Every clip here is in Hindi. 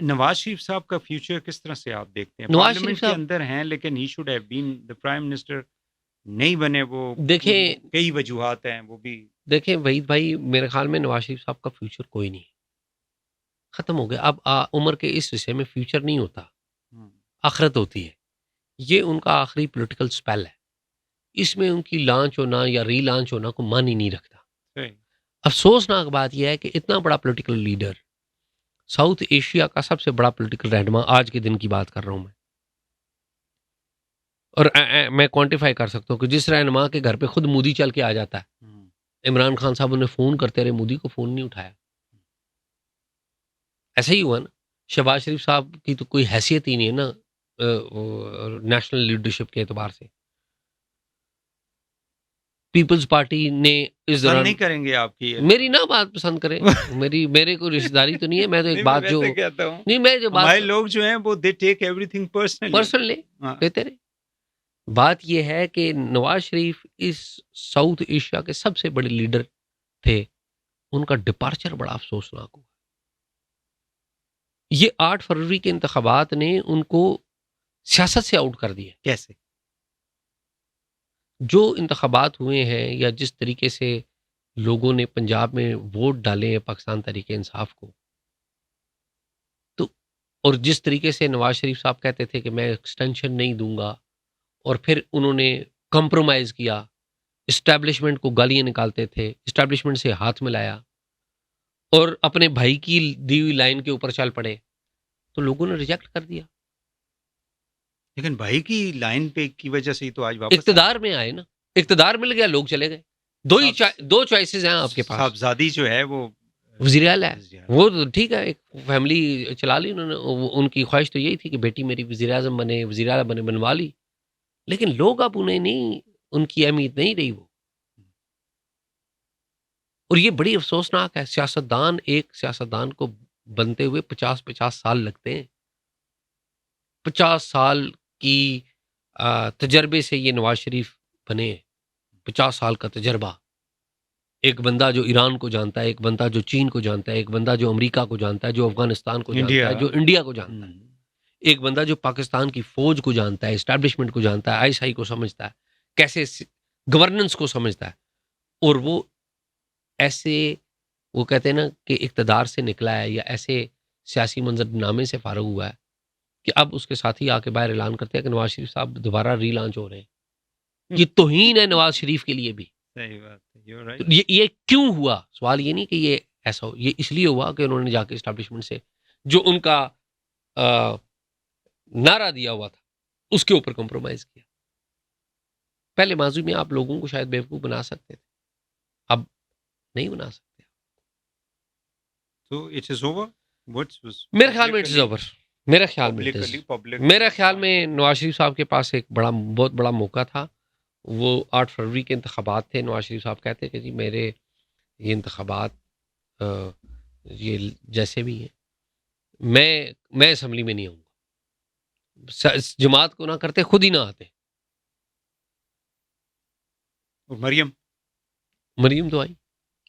नवाज शरीफ साहब का फ्यूचर किस तरह से आप देखते हैं? नवाज शरीफ पार्लियामेंट के साहब अंदर हैं, लेकिन he should have been the prime minister, नहीं बने वो देखें कई वजूहात हैं, वो भी देखें वहीद भाई, मेरे ख्याल में नवाज शरीफ साहब का फ्यूचर कोई नहीं है, खत्म हो गया। अब उम्र के इस विषय में फ्यूचर नहीं होता, आखिरत होती है। ये उनका आखिरी पॉलिटिकल स्पेल है, इसमें उनकी लॉन्च होना या री लॉन्च होना को मान ही नहीं रखता। सही। अफसोसनाक बात यह है कि इतना बड़ा पॉलिटिकल लीडर, साउथ एशिया का सबसे बड़ा पॉलिटिकल रहनुमा, आज के दिन की बात कर रहा हूं मैं, और मैं क्वांटिफाई कर सकता हूं कि जिस रहनुमा के घर पे खुद मोदी चल के आ जाता है, इमरान खान साहब उन्हें फोन करते रहे, मोदी को फोन नहीं उठाया। ऐसा ही हुआ ना, शहबाज शरीफ साहब की तो कोई हैसियत ही नहीं है ना नेशनल लीडरशिप के एतबार से। पीपल्स पार्टी ने इस पसंद दौरान, नहीं करेंगे आपकी मेरी ना बात पसंद करें, मेरे को रिश्तेदारी तो नहीं है, मैं तो एक नहीं, मैं बात जो वैसे कहता हूँ, नहीं, मैं जो बात हमारे लोग जो हैं वो they take everything personally. Personally कहते रहे, बात यह है कि नवाज शरीफ इस साउथ एशिया के सबसे बड़े लीडर थे, उनका डिपार्चर बड़ा अफसोसनाक हुआ। ये 8 फरवरी के इंतखाबात ने उनको सियासत से आउट कर दिया। कैसे? जो इंतखाबात हुए हैं या जिस तरीके से लोगों ने पंजाब में वोट डाले हैं पाकिस्तान तहरीक इंसाफ को, तो और जिस तरीके से नवाज शरीफ साहब कहते थे कि मैं एक्सटेंशन नहीं दूंगा, और फिर उन्होंने कंप्रोमाइज किया, इस्टेब्लिशमेंट को गालियां निकालते थे, इस्टेब्लिशमेंट से हाथ मिलाया और अपने भाई की दी हुई लाइन के ऊपर चल पड़े, तो लोगों ने रिजेक्ट कर दिया। लेकिन भाई की लाइन पे की वजह से ही तो आज वापस इक्तदार में आए ना, इक्तदार मिल गया, लोग चले गए। दो चॉइसेस हैं आपके पास। साहबजादी जो है वो वजीर आला है, वो तो ठीक है, एक फैमिली चला ली उन्होंने, उनकी ख्वाहिश तो यही थी कि बेटी मेरी वजीर आजम बने, वजीर आला बने, बनवा ली। लेकिन लोग अब उन्हें नहीं, उनकी अहमियत नहीं रही वो। और ये बड़ी अफसोसनाक है। सियासतदान, एक सियासतदान को बनते हुए 50-50 साल लगते हैं। 50 साल की तजर्बे से ये नवाज शरीफ बने। 50 साल का तजर्बा। एक बंदा जो ईरान को जानता है, एक बंदा जो चीन को जानता है, एक बंदा जो अमेरिका को जानता है, जो अफगानिस्तान को जानता है, जो इंडिया को जानता है, एक बंदा जो पाकिस्तान की फौज को जानता है, एस्टैब्लिशमेंट को जानता है, आईएसआई को समझता है, कैसे गवर्नेंस को समझता है। और वो ऐसे, वो कहते हैं ना कि इक्तदार से निकला है या ऐसे सियासी मंजरनामे से फारूक हुआ है कि अब उसके साथी आके बाहर ऐलान करते हैं कि नवाज शरीफ साहब दोबारा री लॉन्च हो रहे हैं। ये तौहीन है नवाज शरीफ के लिए भी। सही बात है, तो ये क्यों हुआ? सवाल ये नहीं कि ये ऐसा हो, ये इसलिए हुआ कि उन्होंने जाके एस्टैब्लिशमेंट से जो उनका नारा दिया हुआ था उसके ऊपर कॉम्प्रोमाइज किया। पहले माजी में आप लोगों को शायद बेवकूफ बना सकते थे, अब नहीं बना सकते। तो इट इज ओवर। मेरे ख्याल में इट्स ओवर। मेरा ख्याल में नवाज शरीफ साहब के पास एक बहुत बड़ा मौका था। वो 8 फरवरी के इंतखाबात थे। नवाज शरीफ साहब कहते कि जी मेरे ये इंतखाबात ये जैसे भी हैं, मैं असम्बली में नहीं आऊँगा। जमात को ना करते, खुद ही ना आते। मरियम तो आई।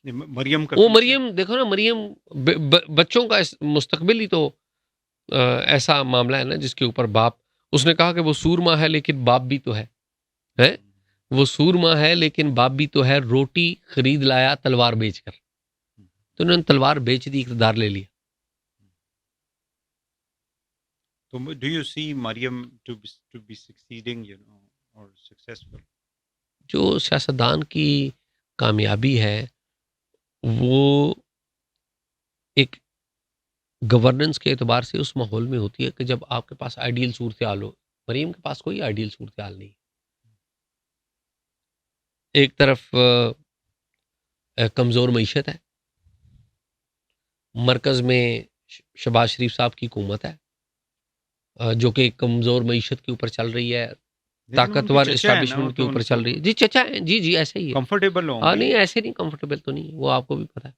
मरियम देखो ना, मरियम बच्चों का मुस्तकबिल ही तो ऐसा मामला है ना जिसके ऊपर बाप, उसने कहा कि वो सूरमा है लेकिन बाप भी तो है। वो सूरमा है लेकिन बाप भी तो है, रोटी खरीद लाया तलवार बेचकर। तो उन्होंने तलवार बेच दी, इक़्तिदार ले लिया। तो do you see Maryam to be succeeding, और सक्सेसफुल? जो सियासतदान की कामयाबी है वो एक गवर्नेंस के एतबार से उस माहौल में होती है कि जब आपके पास आइडियल सूरत हाल हो। मरियम के पास कोई आइडियल सूरत हाल नहीं। एक तरफ कमज़ोर मईशत है, मरकज़ में शहबाज शरीफ साहब की हुकूमत है जो कि कमज़ोर मईशत के ऊपर चल रही है, ताकतवर एस्टैब्लिशमेंट के ऊपर चल रही है। जी चचा है, जी ऐसे ही है। कंफर्टेबल हो? हाँ नहीं, ऐसे नहीं, कंफर्टेबल तो नहीं है, वो आपको भी पता है।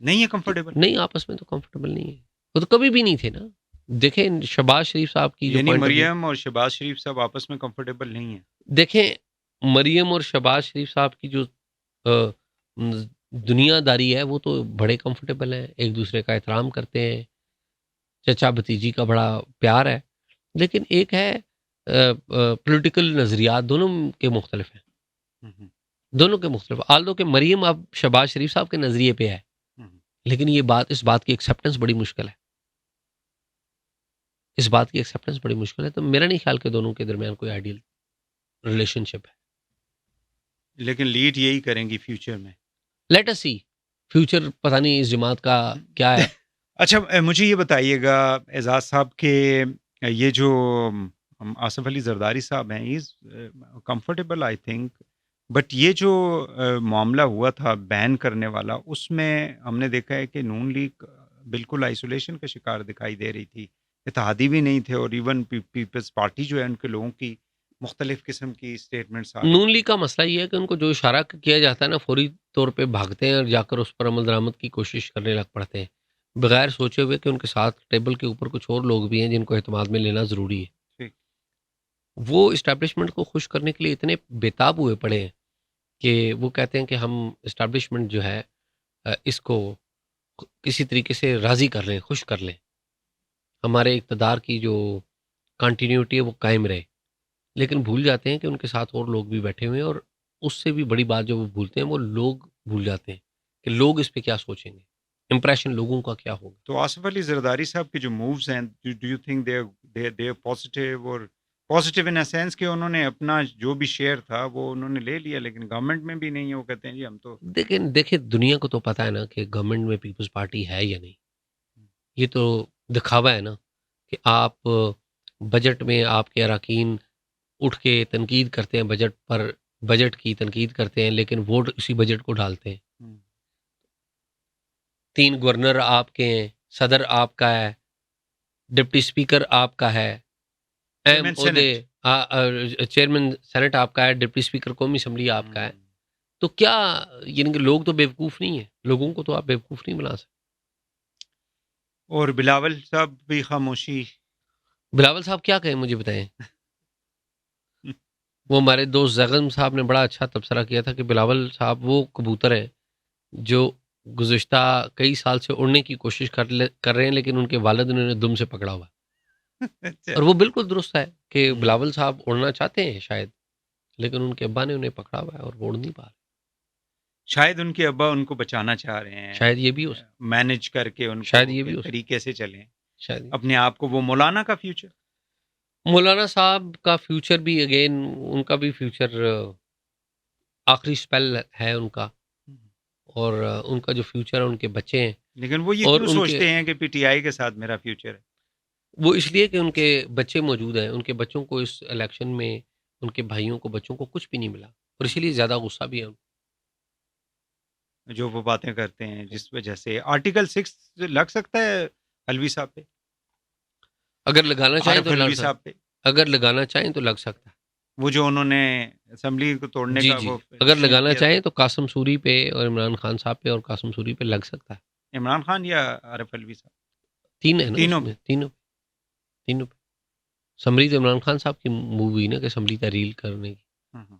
नहीं है कंफर्टेबल? नहीं, आपस में तो कंफर्टेबल नहीं है। वो तो कभी भी नहीं थे ना। देखें शहबाज शरीफ साहब की जो मरियम और शहबाज शरीफ साहब आपस में कंफर्टेबल नहीं है। देखें मरियम और शहबाज शरीफ साहब की जो दुनियादारी है वो तो बड़े कंफर्टेबल हैं, एक दूसरे का एहतराम करते हैं, चचा भतीजी का बड़ा प्यार है, लेकिन एक है पॉलिटिकल नज़रियात दोनों के मुख्तलिफ हैं, हम्म, दोनों के मुख्तलिफ। आल्दो के मरीम अब शहबाज शरीफ साहब के नज़रिए पे है, हम्म। लेकिन इस बात की एक्सेप्टेंस बड़ी मुश्किल है, इस बात की एक्सेप्टेंस बड़ी मुश्किल है। तो मेरा नहीं ख्याल कि दोनों के दरमियान कोई आइडियल रिलेशनशिप है। लेकिन लीड यही करेंगी फ्यूचर में। लेट अस सी, फ्यूचर पता नहीं इस जमात का क्या है। अच्छा, मुझे ये बताइएगा एजाज साहब के ये जो आसिफ अली जरदारी साहब हैं, is comfortable I think, but ये जो मामला हुआ था बैन करने वाला, उसमें हमने देखा है कि नून लीग बिल्कुल आइसोलेशन का शिकार दिखाई दे रही थी, इत्तेहादी भी नहीं थे, और इवन पीपल्स पार्टी जो है उनके लोगों की मुख्तलिफ किस्म की स्टेटमेंट्स आ रही नून थी। लीग का मसला ये है कि उनको जो इशारा किया जाता है ना, फौरी तौर पे भागते हैं और जाकर उस पर अमल दरामद की कोशिश करने लग पड़ते हैं, बगैर सोचे हुए कि उनके साथ टेबल के ऊपर कुछ और लोग भी हैं जिनको एतमाद में लेना ज़रूरी है। ठीक। वो इस्टेब्लिशमेंट को खुश करने के लिए इतने बेताब हुए पड़े हैं कि वो कहते हैं कि हम इस्टेब्लिशमेंट जो है इसको किसी तरीके से राज़ी कर लें, खुश कर लें, हमारे इक़्तिदार की जो कंटिन्यूटी है वो कायम रहे। लेकिन भूल जाते हैं कि उनके साथ और लोग भी बैठे हुए हैं, और उससे भी बड़ी बात जो वो भूलते हैं, वो लोग भूल जाते हैं कि लोग इस पे क्या सोचेंगे, इंप्रेशन लोगों का क्या होगा। तो आसिफ अली जरदारी साहब के जो मूव्स हैं, do you think they positive, और पॉजिटिव इन अ सेंस कि उन्होंने अपना जो भी शेयर था वो उन्होंने ले लिया, लेकिन गवर्नमेंट में भी नहीं है, वो कहते हैं जी हम तो। लेकिन देखिए, दुनिया को तो पता है ना कि गवर्नमेंट में पीपल्स पार्टी है या नहीं। ये तो दिखावा है ना कि आप बजट में आपके अरकान उठ के तनकीद करते हैं, बजट पर, बजट की तनकीद करते हैं, लेकिन वोट उसी बजट को डालते हैं। 3 गवर्नर आपके हैं, सदर आपका है, डिप्टी स्पीकर आपका है, अहम चेयरमैन ओहदे, चेयरमैन सेनेट आपका है, डिप्टी स्पीकर कौमी असम्बली आपका है। तो क्या यानी कि लोग तो बेवकूफ़ नहीं है, लोगों को तो आप बेवकूफ़ नहीं बना सकते। और बिलावल साहब भी खामोशी। बिलावल साहब क्या कहें मुझे बताएं। वो हमारे दोस्त जगन साहब ने बड़ा अच्छा तबसरा किया था कि बिलावल साहब वो कबूतर है जो गुज़िश्ता कई साल से उड़ने की कोशिश कर रहे हैं, लेकिन उनके वालिद ने उन्हें दुम से पकड़ा हुआ है। अच्छा। और वो बिल्कुल दुरुस्त है कि बिलावल साहब उड़ना चाहते हैं शायद, लेकिन उनके अब्बा ने उन्हें पकड़ा हुआ है और वो उड़ नहीं पा रहे। शायद उनके अब्बा उनको बचाना चाह रहे हैं, शायद ये भी हो सकता मैनेज करके उनको शायद ये भी एक हो सकता तरीके से चलें शायद। अपने आप को। वो मौलाना का फ्यूचर, मौलाना साहब का फ्यूचर भी अगेन, उनका भी फ्यूचर आखिरी स्पेल है उनका, और उनका जो फ्यूचर है, उनके बच्चे हैं। लेकिन वो ये और क्यों उनके सोचते हैं कि पीटीआई के साथ मेरा फ्यूचर है? वो इसलिए कि उनके बच्चे मौजूद हैं, उनके बच्चों को इस इलेक्शन में, उनके भाइयों को, बच्चों को कुछ भी नहीं मिला, और इसीलिए ज़्यादा गुस्सा भी है उनको। जो वो बातें करते हैं जिस वजह से आर्टिकल 6 लग सकता है अलवी साहब पे, अगर लगाना चाहें आरिफ तो लग अलवी सकता, साहब पे, अगर लगाना चाहें तो लग सकता है। वो जो उन्होंने असेंबली को तोड़ने जी का जी, वो अगर शेयर लगाना किया था। चाहें तो कासिम सूरी पे और इमरान खान साहब पे, और कासिम सूरी पे लग सकता है। इमरान खान या आरिफ अलवी साहब, 3 है ना तीनों उसमें, पे। तीनों पे। समरी तो इमरान खान साहब की मूवी ना, कि असम्बली तहरील करने की, हम्म।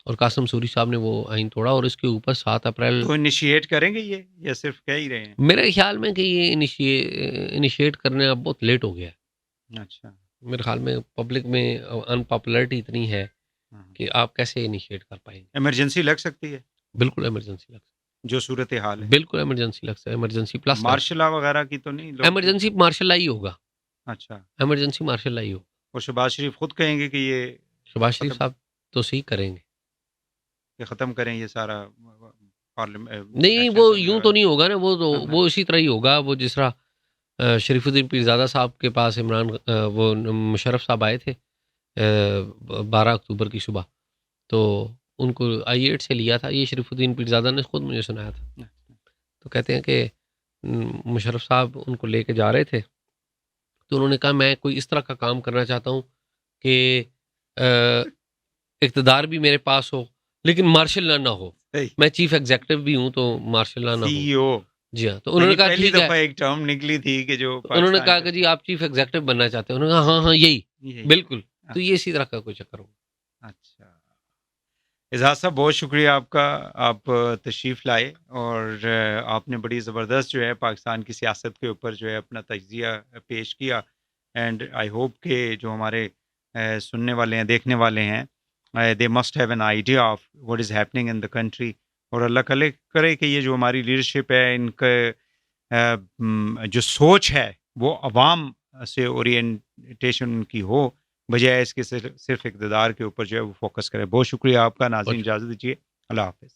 और कासिम सूरी साहब ने वो आइन तोड़ा, और इसके ऊपर 7 अप्रैल, तो इनिशिएट करेंगे ये या सिर्फ कह ही रहे हैं? मेरे ख्याल में कि ये इनिशिएट करने अब बहुत लेट हो गया है। अच्छा। मेरे ख्याल में पब्लिक में अनपॉपुलरिटी इतनी है कि आप कैसे इनिशिएट कर पाएंगे। इमरजेंसी लग सकती है, बिल्कुल इमरजेंसी लग सकती जो सूरत हाल है, है। बिल्कुल इमरजेंसी लग सकती है, इमरजेंसी प्लस मार्शल लॉ वगैरह की तो नहीं लोग? इमरजेंसी मार्शल ला ही होगा, अच्छा। इमरजेंसी मार्शल ला ही होगा। और शहबाज शरीफ खुद कहेंगे कि ये शहबाज शरीफ खत्म, साहब तो सही करेंगे। ये खत्म करें ये सारा नहीं, वो यूं तो नहीं होगा ना, वो तो हाँ, वो इसी तरह ही होगा, वो जिस तरह शरीफुद्दीन पीरज़ादा साहब के पास वो मुशर्रफ साहब आए थे 12 अक्टूबर की सुबह, तो उनको I8 से लिया था, ये शरीफुद्दीन पीरज़ादा ने खुद मुझे सुनाया था। तो कहते हैं कि मुशर्रफ साहब उनको लेके जा रहे थे, तो उन्होंने कहा मैं कोई इस तरह का काम करना चाहता हूँ कि इक़्तिदार भी मेरे पास हो, लेकिन मार्शल लॉ ना हो। मैं चीफ एग्जीक्यूटिव भी हूँ, तो मार्शल लॉ ना हो। सीईओ। जी हाँ, तो उन्होंने कहा पहली ठीक है। दफा एक टर्म निकली थी कि जो तो उन्होंने कहा कि जी आप चीफ एग्जीक्यूटिव बनना चाहते हैं? उन्होंने कहा हाँ हाँ यही यही। बिल्कुल। तो ये इसी तरह का कोई चक्कर होगा। अच्छा। एजाज साहब बहुत शुक्रिया आपका, आप तशरीफ़ लाए और आपने बड़ी ज़बरदस्त जो है पाकिस्तान की सियासत के ऊपर जो है अपना तजिया पेश किया। एंड आई होप कि जो हमारे सुनने वाले हैं, देखने वाले हैं, they must have an idea of what is happening in the country. और अल्लाह करे कि ये जो हमारी लीडरशिप है, इनके जो सोच है वो अवाम से ओरिएंटेशन उनकी हो, बजाय इसके सिर्फ इक़्तिदार के ऊपर जो है वो फ़ोकस करे। बहुत शुक्रिया आपका, बहुत नाज़रीन शुक्रिया। इजाज़त दीजिए। अल्लाह हाफ़िज़।